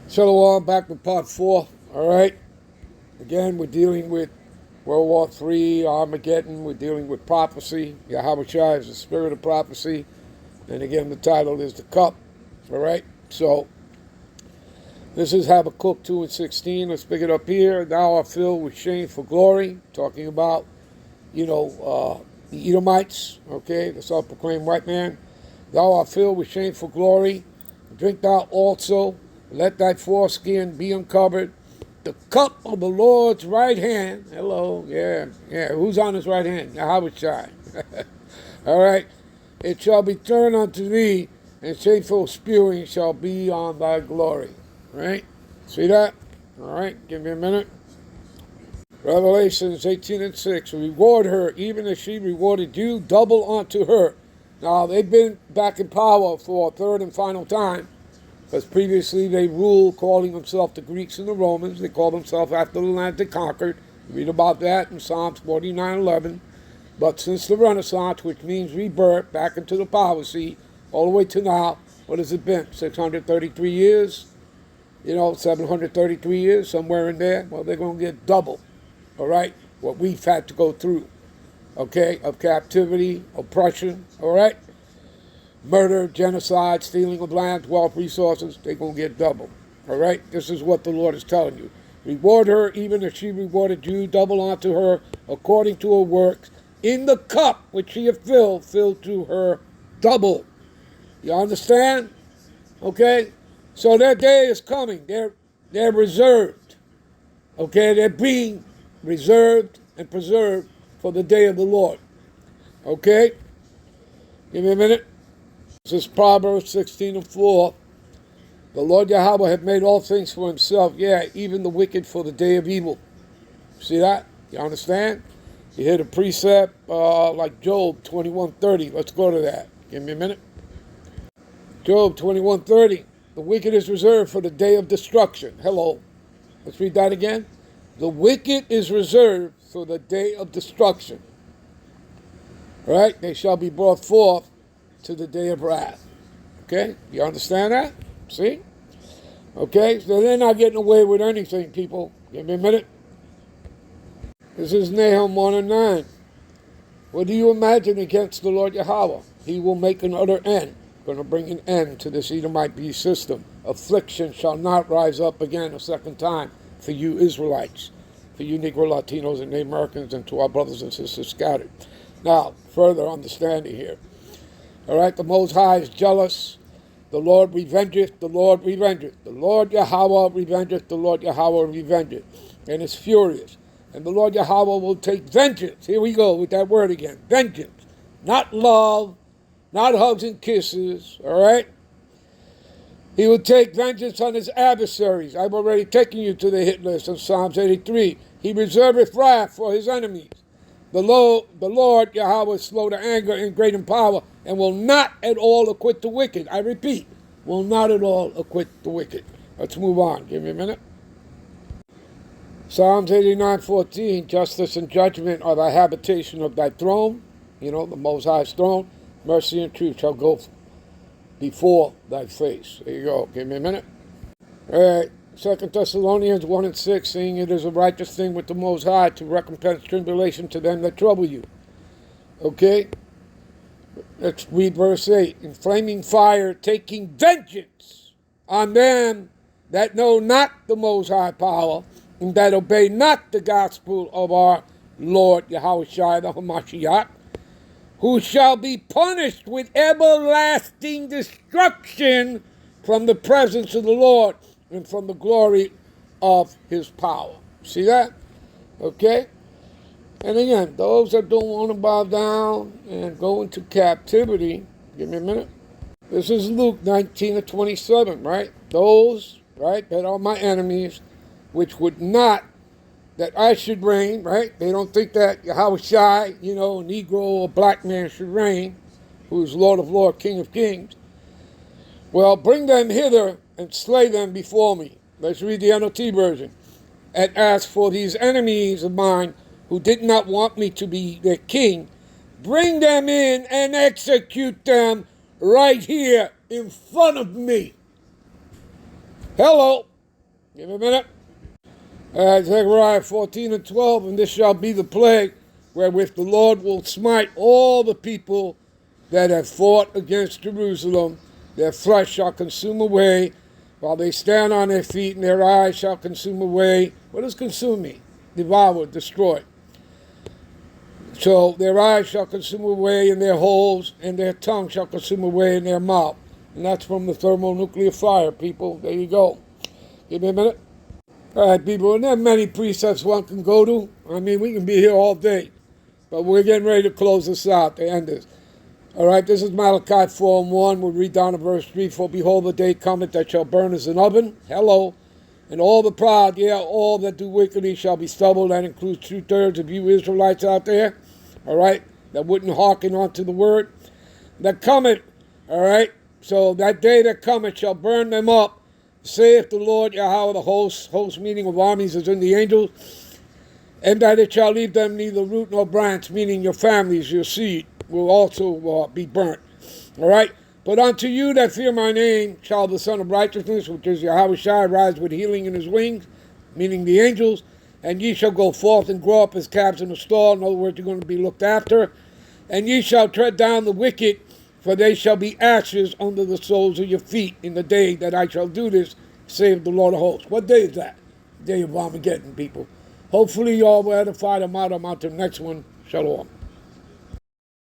Shalom, back with part 4. All right. Again, we're dealing with World War III, Armageddon. We're dealing with prophecy. Yahweh Shai is the spirit of prophecy. And again, the title is The Cup. All right. So, this is Habakkuk 2 and 16. Let's pick it up here. Thou art filled with shame for glory. Talking about, the Edomites. Okay. The self-proclaimed white man. Thou art filled with shame for glory. Drink thou also. Let thy foreskin be uncovered. The cup of the Lord's right hand. Hello, yeah. Who's on his right hand? Yahweh Shai. All right. It shall be turned unto thee, and shameful spewing shall be on thy glory. Right? See that? All right. Give me a minute. Revelations 18 and 6. Reward her, even as she rewarded you, double unto her. Now, they've been back in power for a third and final time. Because previously they ruled, calling themselves the Greeks and the Romans. They called themselves after the land they conquered. You read about that in Psalms 49:11. But since the Renaissance, which means rebirth, back into the power seat, all the way to now, what has it been? 633 years? 733 years, somewhere in there. Well, they're going to get double, all right, what we've had to go through, okay, of captivity, oppression, all right? Murder, genocide, stealing of land, wealth, resources, they're going to get double. All right? This is what the Lord is telling you. Reward her even as she rewarded you, double unto her according to her works. In the cup which she hath filled, fill to her double. You understand? Okay? So that day is coming. They're reserved. Okay? They're being reserved and preserved for the day of the Lord. Okay? Give me a minute. This is Proverbs 16 and 4. The Lord Yahweh hath made all things for himself, yeah, even the wicked for the day of evil. See that? You understand? You hear the precept like Job 21:30. Let's go to that. Give me a minute. Job 21:30. The wicked is reserved for the day of destruction. Hello. Let's read that again. The wicked is reserved for the day of destruction. All right? They shall be brought forth to the day of wrath. Okay? You understand that? See? Okay? So they're not getting away with anything, people. Give me a minute. This is Nahum 1 and 9. What do you imagine against the Lord Yahweh? He will make an utter end. Going to bring an end to this Edomite beast system. Affliction shall not rise up again a second time for you Israelites, for you Negro Latinos and Native Americans, and to our brothers and sisters scattered. Now, further understanding here. All right, the Most High is jealous. The Lord revengeth, the Lord revengeth. The Lord Yahweh revengeth, the Lord Yahweh revengeth. And is furious. And the Lord Yahweh will take vengeance. Here we go with that word again. Vengeance. Not love, not hugs and kisses, all right? He will take vengeance on his adversaries. I've already taken you to the hit list of Psalms 83. He reserveth wrath for his enemies. The Lord Yahweh is slow to anger and great in power, and will not at all acquit the wicked. I repeat, will not at all acquit the wicked. Let's move on. Give me a minute. Psalms 89:14. Justice and judgment are the habitation of thy throne. The Most High's throne. Mercy and truth shall go before thy face. There you go. Give me a minute. All right. 2 Thessalonians 1 and 6, saying it is a righteous thing with the Most High to recompense tribulation to them that trouble you. Okay? Let's read verse 8. In flaming fire, taking vengeance on them that know not the Most High power, and that obey not the gospel of our Lord Yahweh Shai, the Hamashiach, who shall be punished with everlasting destruction from the presence of the Lord and from the glory of his power. See that? Okay? And again, those that don't want to bow down and go into captivity, give me a minute. This is Luke 19:27, right? Those, right, that are my enemies, which would not that I should reign, right? They don't think that Yahweh Shai, a Negro or black man should reign, who is Lord of Lords, King of Kings. Well, bring them hither and slay them before me. Let's read the NLT version. And as for these enemies of mine who did not want me to be their king, bring them in and execute them right here in front of me. Hello. Give me a minute. All right, Zechariah 14 and 12, and this shall be the plague wherewith the Lord will smite all the people that have fought against Jerusalem. Their flesh shall consume away while they stand on their feet, and their eyes shall consume away. What does consume mean? Devour, destroy. So their eyes shall consume away in their holes, and their tongue shall consume away in their mouth. And that's from the thermonuclear fire, people. There you go. Give me a minute. All right, people, and there are many precepts one can go to. I mean, we can be here all day. But we're getting ready to close this out, to end this. All right, this is Malachi 4 and 1. We'll read down to verse 3. For behold, the day cometh that shall burn as an oven. Hello. And all the proud, yeah, all that do wickedly shall be stubble. That includes 2/3 of you Israelites out there. All right, that wouldn't hearken unto the word. That cometh, all right. So that day that cometh shall burn them up, saith the Lord Yahweh, the host meaning of armies is in the angels, and that it shall leave them neither root nor branch, meaning your families, your seed, will also be burnt. All right? But unto you that fear my name shall the Son of Righteousness, which is Yahweh Shai, rise with healing in his wings, meaning the angels, and ye shall go forth and grow up as calves in a stall. In other words, you're going to be looked after. And ye shall tread down the wicked, for they shall be ashes under the soles of your feet in the day that I shall do this, save the Lord of hosts. What day is that? Day of Armageddon, people. Hopefully you all will edify them out. I'm out to the next one. Shalom.